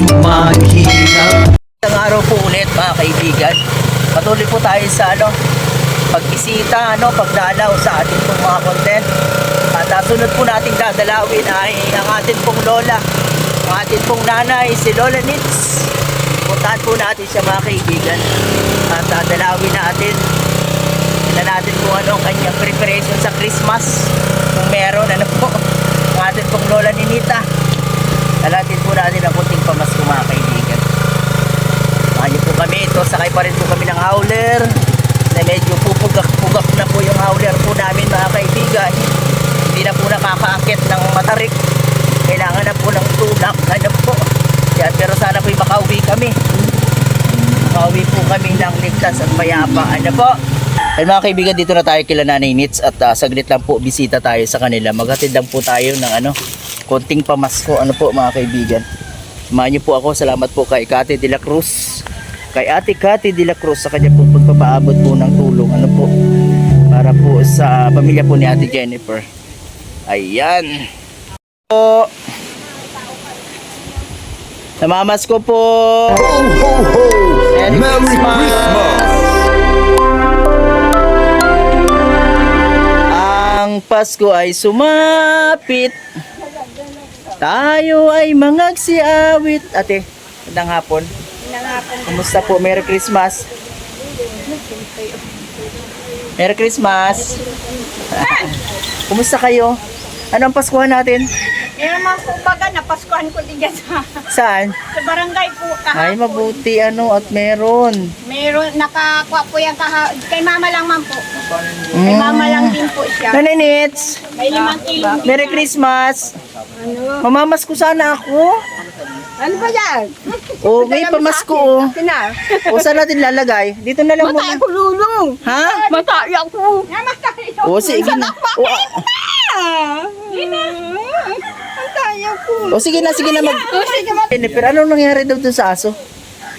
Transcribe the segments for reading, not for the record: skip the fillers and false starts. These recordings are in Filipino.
maghirap. Isang araw po ulit mga kaibigan. Patuloy po tayo sa pagbisita, pagdalaw sa ating pong mga content. At sunod po nating dadalawin ay ang ating pong lola, ang ating pong nanay, si Lola Nits. Puntahan po natin siya mga kaibigan. At dadalawin natin. Tignan natin kung ano ang kanyang preparation sa Christmas. Kung meron, po, ang ating pong Lola Ninita. Dalatin po natin ang kunting pamasko mga kaibigan. Samahan niyo po kami. Ito, sakay pa rin po kami ng howler. Na medyo pupugak-pugak na po yung howler po namin mga kaibigan. Hindi na po nakakaakit ng matarik. Kailangan na po ng tulak. Po. Yan, pero sana po makauwi kami. Makauwi po kami ng ligtas at payapa. Po. Ay mga kaibigan, dito na tayo kila Nanay Nits at saglit lang po bisita tayo sa kanila. Maghatid lang po tayo ng konting pamasko. Po mga kaibigan. Samahan niyo po ako. Salamat po kay Kati de la Cruz. Kay Ate Kati de la Cruz sa kanya po pagpapaabot po ng tulong. Po. Para po sa pamilya po ni Ate Jennifer. Ayan. Po. Namamasko po. Ho, ho, ho! Merry Christmas! Ang Pasko ay sumapit. Tayo ay mangagsiawit. Ate, magandang hapon. Kumusta po? Merry Christmas. Merry Christmas. Kumusta kayo? Anong Paskuhan natin? Yan naman po baga, napaskuhan ko din dyan Saan? sa barangay po. Ay, mabuti at meron. Meron, nakakuha po yan kay mama lang man po. Kay mama lang din po siya. Nanay Nits, May 5 kilo. Merry Christmas. Ano? Mamamasku sana ako. Ano ba yan? Oh, may pamasko oh. Sina? O, saan natin lalagay? Dito na lang Matay muna. ko lulong. Ha? Matay ako. Matay ako. O, sige na. O, Matay ako. o, sige na mag... Sige, Jennifer, anong nangyari daw dun sa aso?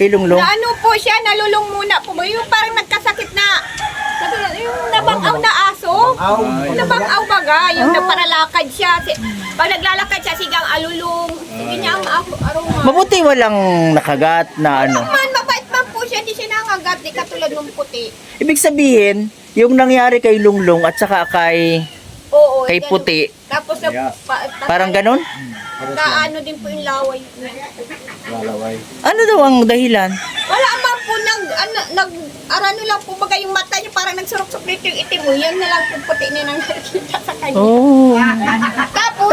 Hilunglong? na ano po siya, nalulong muna po. Yung parang nagkasakit na, yung nabangaw na aso. Nabangaw baga, yung naparalakad siya. Pag naglalakad siya, sigang alulong. Sige niya ang aroma. Mabuti walang nakagat na Man, mabait man po siya, hindi siya nangagat, di katulad ng puti. Ibig sabihin, yung nangyari kay Lunglong at saka kay Oo. Kay ganun. puti. Tapos na, parang ganon? Kaano din po yung laway. Ano daw ang dahilan? Wala man po arano lang po baga yung mata niya parang nagsurok-surok dito yung itim mo. Yan na lang po puti niya nang nakikita sa kanya. Oh. Tapos,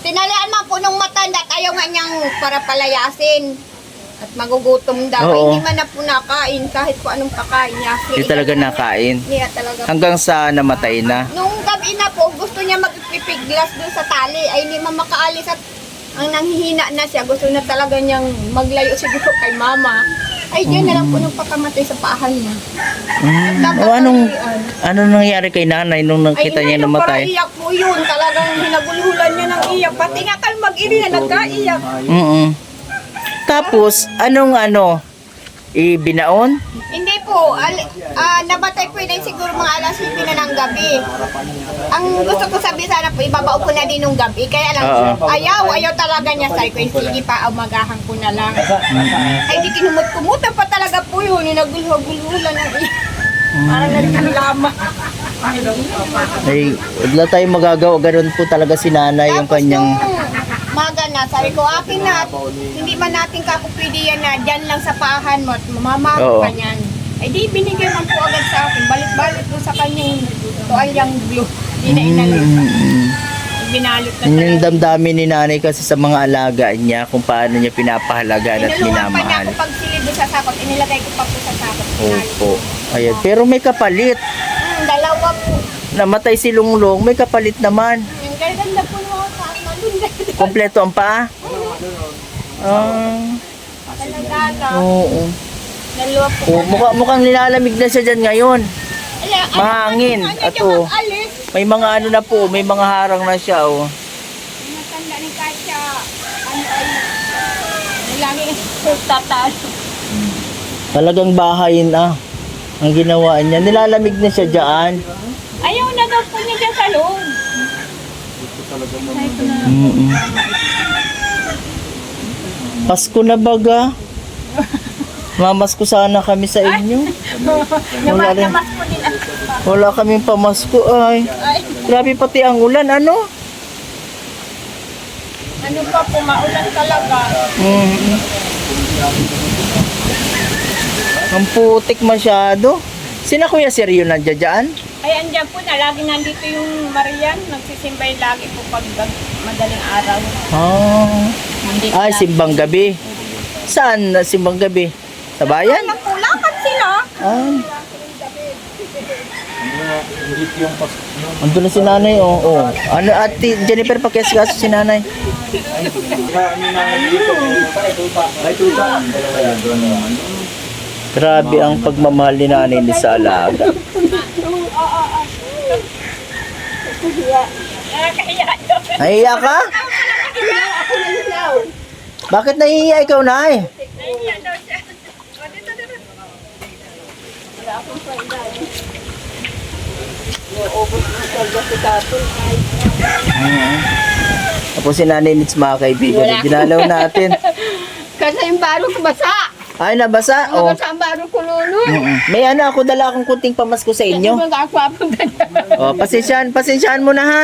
tinalaan man po nung matanda at ayaw nga niyang para palayasin. At magugutom daw. Oo. Hindi man na po nakain kahit po anong kakain niya. Hindi talaga nakain. Hindi talaga. Hanggang sa namatay na. Nung gabi na po, gusto niya magpipiglas dun sa tali. Ay hindi man makaalis at ang nanghihina na siya. Gusto na talaga niyang maglayo siguro kay mama. Ay diyan na lang po nung pakamatay sa paahan niya. O anong nangyari kay nanay nung nakita niya namatay? Ay iyak po yun. Talagang hinagulhulan niya ng iyak. Pati nga kang mag-iri na nagkaiyak. Tapos, ibinaon? Hindi po, nabatay po yun siguro mga alas 7 na ng gabi. Ang gusto ko sabihin sana po, ibabao ko na din nung gabi. Kaya lang, ayaw talaga niya. Sabi ko, sige pa, umagahan ko na lang. Ay di kinumut-kumutan pa talaga po yun. Nagulhulan ng iyak. Parang nagkalama. Ay, wala tayong magagawa. Ganun po talaga si nanay yung kanyang... Maga na, sabi ko, akin na, hindi man natin kapupwede yan na dyan lang sa pahan mo at mamamako ka niyan. Ay di, binigyan man po agad sa akin. Balik-balik doon sa kanyang toalyang blue. Hindi na inalis. Binalot na Yung talaga. damdamin ni nanay kasi sa mga alaga niya kung paano niya pinapahalagaan at Inulungan pa niya minamahal. ako pag silid doon sa sakot. Inilagay ko pa po sa sakot. Opo. Ayan. Pero may kapalit. Dalawa po. Namatay si Lunglong, may kapalit naman. Yung ganda po nung ako sa Kompleto ang paa? Talaga. Oo. Dalawa po. Mukhang nilalamig na siya dyan ngayon. Mahangin. At Ato. May mga na po, may mga harang na siya. Matanda ni Katya. Lagi tatalo. Talagang bahay na ang ginawa niya. Nilalamig na siya dyan. Ayaw na daw po niya dyan sa loob. Pasko na baga. Mamas ko sana kami sa inyo. Wala, rin, Namas mo din ang wala kaming pamasko ay. Grabe pati ang ulan, ano? ano pa po, maulan talaga. Ang putik masyado. Sina Kuya Seryo nandiyan dyan? Ay, andyan po na, lagi nandito yung Marian. Nagsisimbay lagi po pag madaling araw. Ah. Hindi Ay, simbang gabi. Saan na simbang gabi? Sa bayan? Nagkulakan sila. Ah. Ando na si nanay, oh. Oh. Ano, ati Jennifer, pakiasgas si nanay. Grabe ang pagmamahal ni nanay ni sa alaga. Nakakahiya. Nahiya ka? Bakit nahihiya ikaw, nay? Nahiya daw siya. O, dito. Tapos si nanay nits mga kaibigan, dinalaw natin. Kasi yung baro ko basa. Ay, nabasa? Oh. Nabasa ang baro ko lolo. May ano, ako dala akong kunting pamasko sa inyo. Magkakwapunta niya. Oh, pasensyahan mo na ha.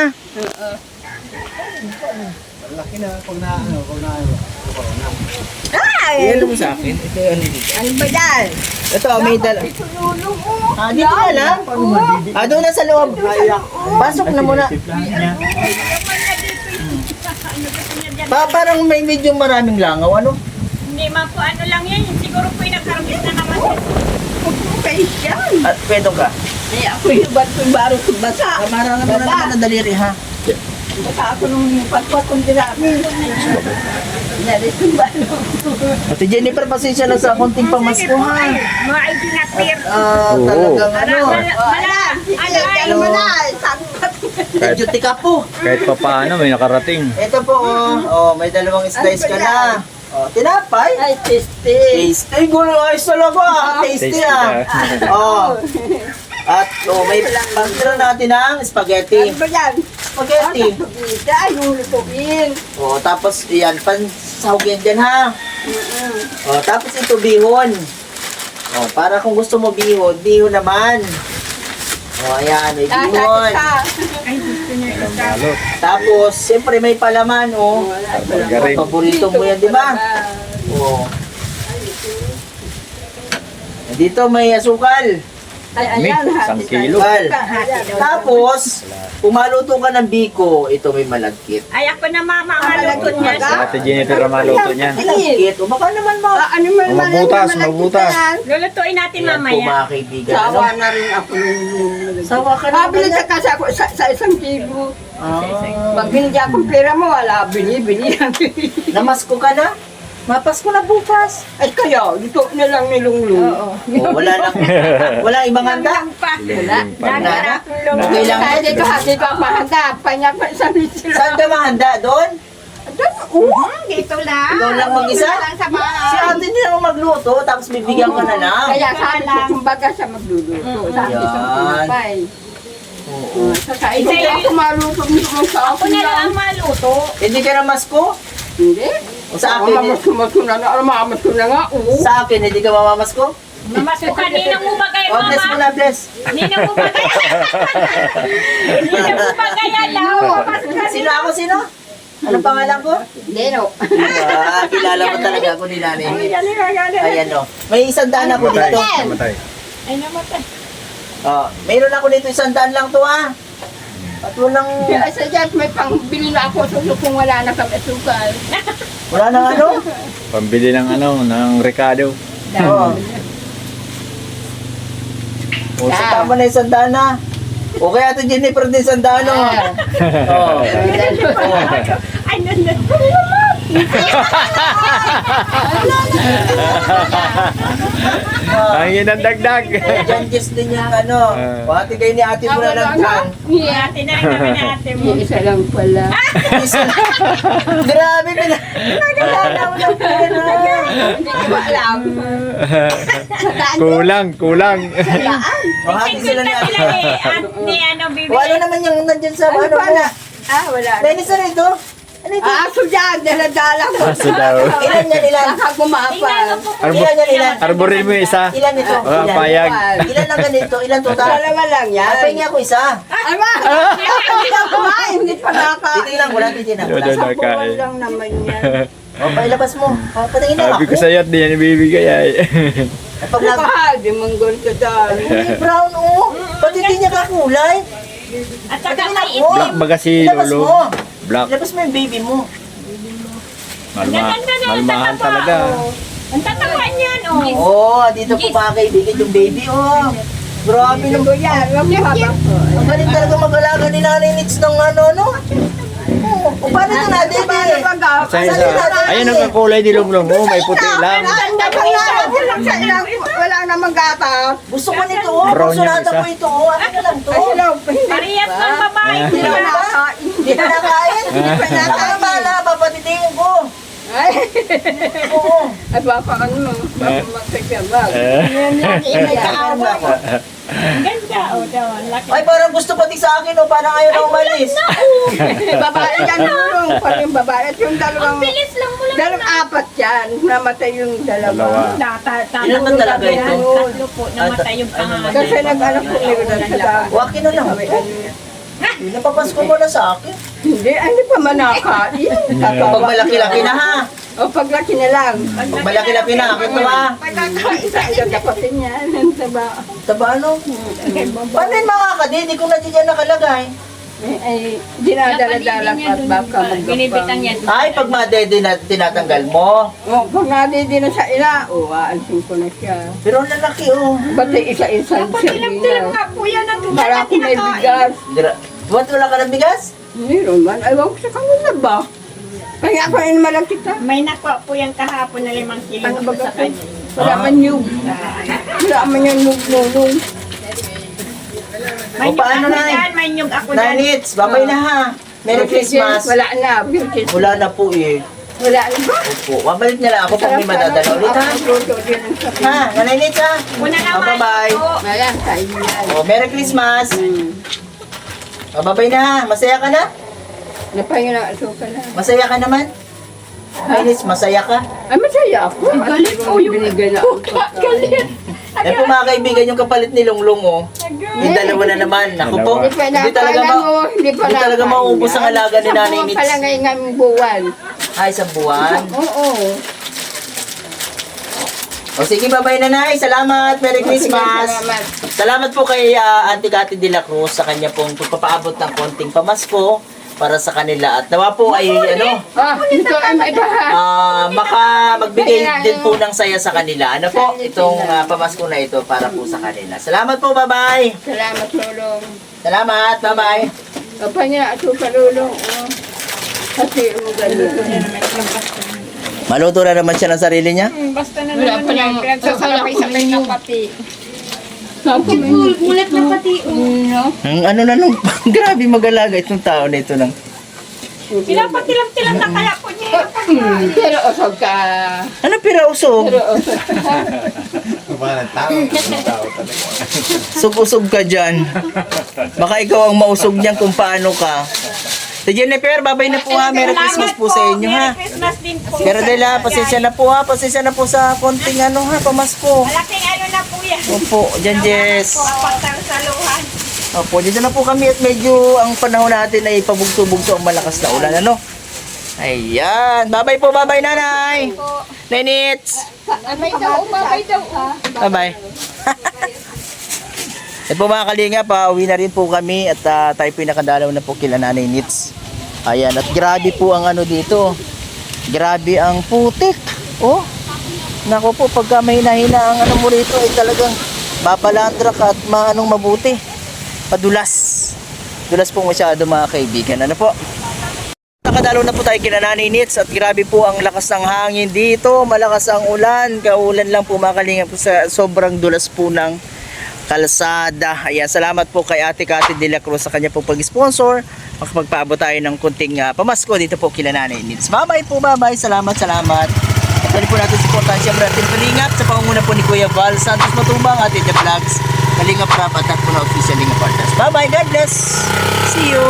Ay! Iyan mo sa akin. Ito yung ano dito. Ano ba yan? Ito, may dala. Lolo mo. Ah, dito na lang. Ah, doon na sa loob. Pasok na muna. Parang may medyo maraming langaw, ano? Hindi man po ano lang yan. Siguro po yung nagkaragis na naman. Okay yan. At pwedong ka. Ay, ako yung ba't yung baro ko basa. Marang naman na daliri ha. Basa ako nung patwat kong dinami. Naris yung baro. Ate Jennifer, pasensya na sa konting pamasko ha. Mga idinatir. Talagang ano. Alam mo na. Duty ka po. Kahit pa paano, may nakarating. Ito po, oh, may dalawang slice ka na. Oh, tinapay. Ay, tasty. Tasty. Gulo, ayos talaga. Tasty ah. Oh. At oh, may pagkira natin ng spaghetti. Ano ba yan? Spaghetti. Ay, yung lutuin. Oh, tapos yan, pansahog yan dyan ha. Oh, tapos ito bihon. Oh, para kung gusto mo bihon, bihon naman. Oh, ayan, may bihon. Ay, gusto niya isa. Tapos, siyempre may palaman, oh. Garing. Paborito mo yan, di ba? Oh. Dito may asukal. Ay, May ayan. isang kilo. Asukal. Tapos, pumaluto ka ng biko, ito may malagkit. Ay, ako na mama, maluto niya. Si Ate Jennifer ang maluto niyan. Malagkit. O baka naman Ano man Mabutas. Lulutuin natin Ayan po mamaya. mga kaibigan. Ano? Sawa na rin ako. Sawa ka na. Mabili ka kasi ako sa isang kilo. Ah, Pag binigyan akong pera mo, wala. Bini lang. namasko ka na? Mapasko na bukas. Ay, kaya, dito na lang nilunglung. Oo. Oh, wala nang, wala ibang handa. Wala. Wala. Okay lang. Kaya dito ako mahanda. Panya pa sa sila. Saan ka mahanda? Doon? Dito lang. Ikaw lang mag-isa? Dito lang sa Si bahay. ate hindi naman magluto, tapos bibigyan ka na lang. Kaya sabi ko, kumbaga siya magluluto. Sabi ko sa pinapay. Oo. Hindi ako maluto mismo sa ako na lang maluto. Hindi ka na masko? Hindi. O sa akin, Mamas ko na nga. Oo. sa akin, hindi ka mamamasko? Mamas ko kanina mo ba kayo, O, bless mo na, bless. Nina mo ba kayo? Nina mo ba kayo, Lau? Sino ako, sino? Anong pangalan ko? Nino. Ah, kilala mo talaga ako ni nanay. Ayan o. May 100 ako dito. Namatay. Ay, namatay. Oh, mayroon ako dito 100 lang to ha. At walang, Kaya sa dyan, may pangbili na ako sa kung wala na kami sukal. wala nang ano. Pambili ng ng Ricardo. Oh. O, so tama na 100 na. O kaya ito Jennifer din 100 no. Oh. Ay, nanan. Ang yun ang dagdag. Janjis din yung ano. O ate kayo ni ate mo na lang dyan. Ate na rin kami na ate mo. Isa lang pala. Grabe ka na. Nagalala mo ng pera. Hindi ko alam. Kulang. O hati sila ni ate. Ni ano, bibi. O ano naman yung nandyan sa ano mo? Ah, wala. Dennis na rito. Aso dyan, daladala ko. Aso daw. Ilan yan, ilan? Baka gumapal. Ilan yan, ilan? Arborin mo isa. Ilan ito? Ah, Ilan? payag. Ilan ang ganito? Ilan total? Dalawa lang yan. Pahingi ako isa. Ay, ma! Hindi ka kumain, hindi pa naka. Titingnan ko lang, titingnan ko Doon lang. nakain. lang naman yan. O, pailabas mo. O, patingin na Sabi ako. ko sa'yo at di yan ibibigay ay. Pag nag... Di manggol ka dyan. Hindi, brown, oh. Pati di niya kakulay. At saka Patingin may ako. Black baga si Ilabas Lolo. mo. Black. Ilabas mo yung baby mo. Malmahan talaga. Ang tatawan yan, oh. Oh, dito po mga kaibigan yung baby, oh. Grabe naman. Kuya, wag mo habang. Ang galing talaga mag-alaga ni Nanay Nits ng ano. Oh, o paano ito na, baby? Sa isa. Ayun ang kakulay di Lunglong. Oh, may puti lang. Wala namang gata. Gusto ko nito, oh. Brown yung Porcelana isa. po ito, oh. Ano na lang to? Parehas ng babae. Hindi na nakain. Hindi na nakain. Baka mahaba, patitingin ko. Oo. Ay, baka ano, baka magkakabag. May kaaway. Ganda, o daw, laki. Ay, parang gusto pati sa akin, oh. Parang ayaw na umalis. Babae yan, tulong. Pati yung babae. At yung dalawang, Bilis lang mo lang. dalawang apat yan. Namatay yung dalawa. Ilan ba talaga ito? Tatlo po, namatay yung pangalan. Kasi nag-anak ko nila sa dami. Wakin na lang ito. Napapasko mo na sa akin. Hindi, hindi pa manakain. Pag malaki-laki na, ha? O paglaki na lang. Pag malaki-laki na, akin to, ha? Isa dapatin yan. Ang taba. Taba, ano? Paano yung makakadi? Hindi ko na dyan nakalagay. Ay, dinadala-dala pa at baka Binibitang yan. Ay, pag madede na tinatanggal mo. O, pag nadidi na sa ila, o, aalsin ko na siya. Pero ang lalaki, oh. Pati isa-isang Tilam-tilam nga po yan ang Para ako may bigas. Ba't wala ka ng bigas? Meron man. Ayaw ko sa kanila ba? Kaya ako yung malaki ka. May nakuha po yan kahapon na 5 kilo Ano ba sa ka? kanya. Wala man yung. Wala man yung nung. May O, paano nyug na ako eh? dyan, may nyug ako dyan. Nanits, babay na, ha? Merry Christmas. Wala na. Wala na po, eh. Wala na ba? Opo, babalik na lang ako pag may madadala ulit, ha? Ha, Nanay Nits, ha? Una Oh, naman bye-bye. po. Wala, tayo yan. Oh, Merry Christmas. Oh, babay na, ha? Masaya ka na? Napahinga na asuka na. Masaya ka naman? Nanay Nits, masaya ka? Ay, masaya ako. Galit po yung binigay na ako. Galit. Yan po mga kaibigan, yung kapalit ni Longlong, oh. Yung dalawa na naman. Ako po, hindi talaga Hindi hindi talaga mauubos ang alaga ni Nanay Nits. Pala ngayon ng buwan. Ay, sa buwan. Oo. O sige, bye-bye nanay. Salamat. Merry Christmas. Salamat. Salamat po kay Auntie Cathy de la Cruz sa kanya pong pagpapaabot ng konting pamasko para sa kanila. At nawa po ay ano, Ah, ito ay may baha. magbigay din po ng saya sa kanila. Ano po, itong pamasko na ito para po sa kanila. Salamat po, bye-bye. Salamat, Lolong. Salamat, bye-bye. Papahinga at suka, Lolong. Oh. Kasi, ganito. Maluto na naman siya ng sarili niya. Basta na Wala naman pa yan. lang. Pinagsasabay-sabay na pati. Ulit na pati. No? Ano na nung, grabe mag-alaga itong tao na ito ng. Pinapatilam-tilam na kaya po niya. Pero usog ka. Ano pirausog? Pero usog ka. Sug-usog ka dyan. Baka ikaw ang mausog niyan kung paano ka. Si Jennifer, babay na po ha. Merry Christmas po sa inyo ha. Merry Christmas din po. Pero Dela, pasensya na po ha. Pasensya na po sa konting ano ha, pamasko. Malaking ano na po yan. Opo, dyan Jess. Po, pagsaluhan. Opo, dito na po kami at medyo ang panahon natin ay pabugso-bugso ang malakas na ulan, ano? Ayan, babay po, babay nanay. Nenits. Babay daw, babay daw. Bye-bye. At po mga kalinga, pauwi na rin po kami at tayo pinakadalaw na po kila Nanay Nits. Ayan, at grabe po ang ano dito. Grabe ang putik. Oh, nako po, pagka may hina ang ano mo rito ay talagang babalandra ka at maanong mabuti. Padulas. Dulas po masyado mga kaibigan. Ano po? Nakadalaw na po tayo kila Nanay Nits at grabe po ang lakas ng hangin dito. Malakas ang ulan. Kaulan lang po mga kalinga po sa sobrang dulas po ng kalsada. Ayan, salamat po kay Ate Cathy de la Cruz sa kanya po pag-sponsor. Makapagpaabot tayo ng kunting pamasko dito po kila Nanay Nits. Bye-bye po, bye-bye. Salamat. At pwede po natin supportan siyempre ating Kalingap sa pangunguna po ni Kuya Val Santos Matubang at Ate Vlogs. Kalingap Rap at po na official Kalingap Artas. Bye-bye. God bless. See you.